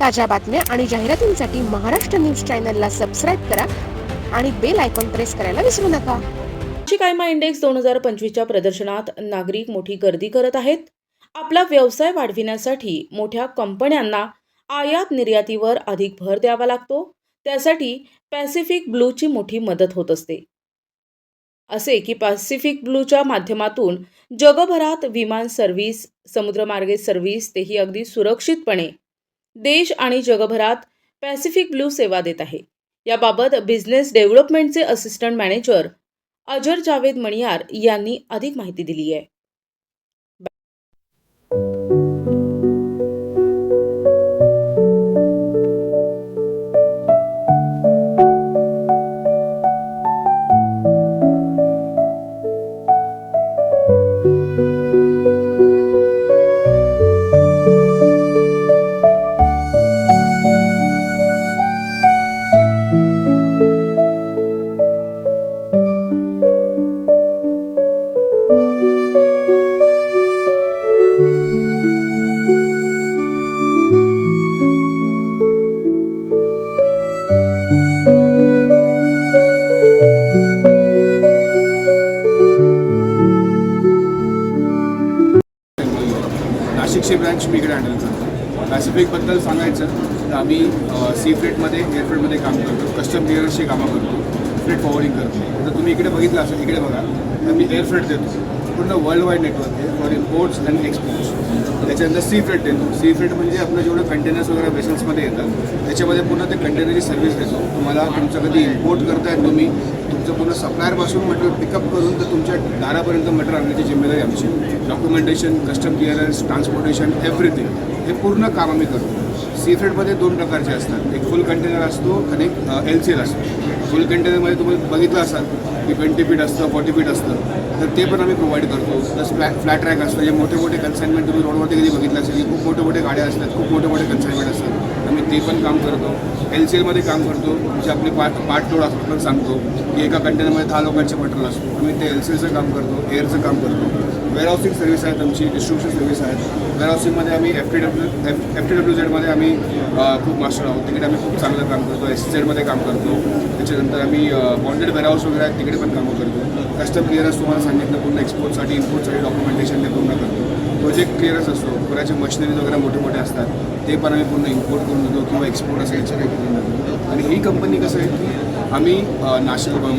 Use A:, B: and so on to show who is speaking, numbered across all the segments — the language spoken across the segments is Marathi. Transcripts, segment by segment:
A: ताज्या बातम्या आणि जाहिरातींसाठी महाराष्ट्र न्यूज चॅनलला सबस्क्राईब करा आणि बेल आयकॉन प्रेस करायला विसरू नका.
B: नाशिक आयमा इंडेक्स 2025च्या प्रदर्शनात नागरिक मोठी गर्दी करत आहेत. आपला व्यवसाय वाढविण्यासाठी मोठ्या कंपन्यांना आयात निर्यातीवर अधिक भर द्यावा लागतो. त्यासाठी पॅसिफिक ब्लूची मोठी मदत होत असते. असे की पॅसिफिक ब्लूच्या माध्यमातून जगभरात विमान सर्व्हिस, समुद्रमार्गे सर्व्हिस, तेही अगदी सुरक्षितपणे देश आणि जगभरात पॅसिफिक ब्लू सेवा देत आहे. याबाबत बिझनेस डेव्हलपमेंटचे असिस्टंट मॅनेजर अजर जावेद मणियार यांनी अधिक माहिती दिली आहे.
C: नाशिकची ब्रँच मी इकडे हँडल करतो. पॅसिफिकबद्दल सांगायचं तर आम्ही सी फ्रेटमध्ये, एअरफ्रेटमध्ये काम करतो, कस्टम क्लिअरन्सची कामं करतो, फ्रेट फॉरवर्डिंग करतो. तर तुम्ही इकडे बघितलं असेल, इकडे बघा, आम्ही एअरफ्रेट देतो, पूर्ण वर्ल्ड वाईड नेटवर्क आहे फॉर इम्पोर्ट्स अँड एक्सपोर्ट्स. त्याच्यानंतर सी फ्रेट देतो. सी फ्रेट म्हणजे आपलं जेवढं कंटेनर्स वगैरे वेसल्समध्ये येतात त्याच्यामध्ये पूर्ण ते कंटेनरची सर्व्हिस देतो. तुम्हाला तुमचं कधी इम्पोर्ट करताय तुम्ही, तुमचं पूर्ण सप्लायरपासून मटेरियल पिकअप करून तर तुमच्या दारापर्यंत मटेरियल आणण्याची जिम्मेदारी आमची. Documentation, custom clearance, transportation, everything हे पूर्ण काम आम्ही करतो. सी फ्रेटमध्ये दोन प्रकारचे असतात, एक फुल कंटेनर असतो आणि एक LCL असतो. फुल कंटेनरमध्ये तुम्ही बघितलं असाल की 20 फीट असतं, 40 फीट असतं, तर ते पण आम्ही प्रोव्हाइड करतो. प्लस फ्लॅट ट्रॅक असतं, जे मोठे मोठे कन्साइनमेंट तुम्ही रोडवरती कधी बघितलं असेल की खूप मोठे मोठे गाड्या असतात, खूप मोठे मोठे कन्साइनमेंट असतात, आम्ही ते पण काम करतो. LCLमध्ये काम करतो, म्हणजे आपले पार्ट लोड असतो, पण सांगतो की एका कंटेनरमध्ये 10 लोकांचे मटेरियल असतो, आम्ही ते LCLचं काम करतो, एअरचं काम करतो. वेअरहाऊसिंग सर्व्हिस आहेत आमची, डिस्ट्रीब्युशन सर्व्हिस आहेत. वेअरहाऊसिंगमध्ये आम्ही FTWZ आम्ही खूप मास्टर आहोत, तिकडे आम्ही खूप चांगलं काम करतो. SCZमध्ये काम करतो. त्याच्यानंतर आम्ही बॉन्डेड वेअरहाऊस वगैरे आहेत, तिकडे पण कामं करतो. कस्टम क्लिअरन्स तुम्हाला सांगितलं, पूर्ण एक्सपोर्टसाठी, इम्पोर्टसाठी डॉक्युमेंटेशन ते पूर्ण करतो. प्रोजेक्ट क्लिअरन्स असतो, पुराचे मशिनरीज वगैरे मोठे मोठे असतात, ते पण आम्ही पूर्ण इम्पोर्ट करून देतो किंवा एक्सपोर्ट असेल याच्या काही करून देतो. आणि ही कंपनी कसं आहे की आम्ही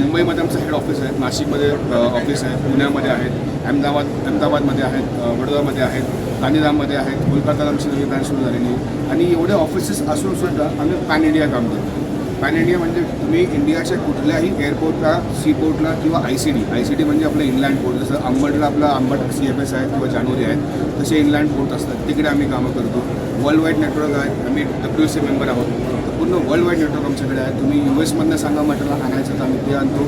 C: मुंबईमध्ये आमचं हेड ऑफिस आहे, नाशिकमध्ये ऑफिस आहे, पुण्यामध्ये आहेत, अहमदाबादमध्ये आहेत, वडोदरामध्ये आहेत, गांधीधाममध्ये आहेत, कोलकाताला आमची नवी ब्रँच सुरू झालेली आहे. आणि एवढे ऑफिसेस असूनसुद्धा आम्ही पॅन इंडिया काम करतो. पॅन इंडिया म्हणजे तुम्ही इंडियाच्या कुठल्याही एअरपोर्टला, सीपोर्टला किंवा ICD म्हणजे आपलं इनलँड पोर्ट, जसं अंबडला आपला अंबड CFS आहे किंवा जानोरी आहेत, तसे इनलँड पोर्ट असतात, तिकडे आम्ही कामं करतो. वर्ल्ड वाईड नेटवर्क आहे, आम्ही WC मेंबर आहोत, पूर्ण वर्ल्ड वाईड नेटवर्क आमच्याकडे आहे. तुम्ही US सांगा मटेरियल आणायचं तर आम्ही ते आणतो,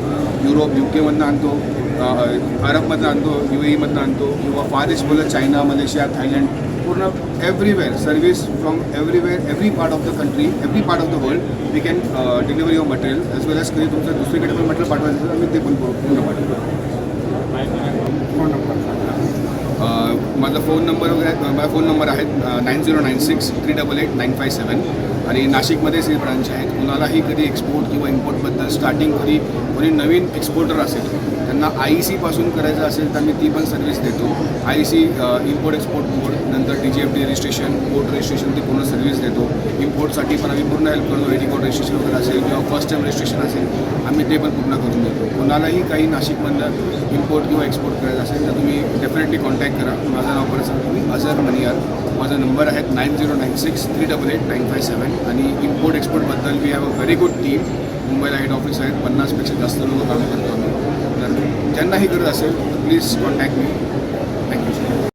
C: युरोप UK आणतो, अरबमधनं आणतो, UAEमधनं आणतो, किंवा फार ईस्ट बोललं चायना, मलेशिया, थायलंड, पूर्ण everywhere service from everywhere, every part of the country, every part of the world we can delivery of material as well as कधी तुमचं दुसरीकडे पण मटेरियल पाठवायचं तर आम्ही ते पण पूर्ण पाठवतो. माझा फोन नंबर वगैरे, माझा फोन नंबर आहेत 9096 388 957. आणि नाशिकमध्ये सी ब्रांच आहेत. कुणालाही कधी एक्सपोर्ट किंवा इम्पोर्टबद्दल स्टार्टिंग कोणी नवीन एक्सपोर्टर असेल, त्यांना IEC पासून करायचं असेल तर मी ती पण सर्व्हिस देतो. IEC इम्पोर्ट एक्सपोर्ट बोर्ड, नंतर DGFT रजिस्ट्रेशन, पोर्ट रजिस्ट्रेशन, ती पूर्ण सर्व्हिस देतो. इम्पोर्टसाठी पण आम्ही पूर्ण हेल्प करतो. AD कोड रजिस्ट्रेशन वगैरे असेल किंवा फर्स्ट टाईम रजिस्ट्रेशन असेल, आम्ही ते पण पूर्ण करून देतो. कुणालाही काही नाशिकमधलं इम्पोर्ट किंवा एक्सपोर्ट करायचं असेल तर तुम्ही डेफिनेटली कॉन्टॅक्ट करा. माझं नाव परत सांगतो मी अजर मणियार. माझा नंबर आहे 9096 388 957. आणि इम्पोर्ट एक्सपोर्टबद्दल we have a very good team. मुंबईला हेड ऑफिस आहेत, 50पेक्षा जास्त लोक काम करतो आम्ही. तर ज्यांनाही गरज असेल तर प्लीज कॉन्टॅक्ट मी. थँक्यू.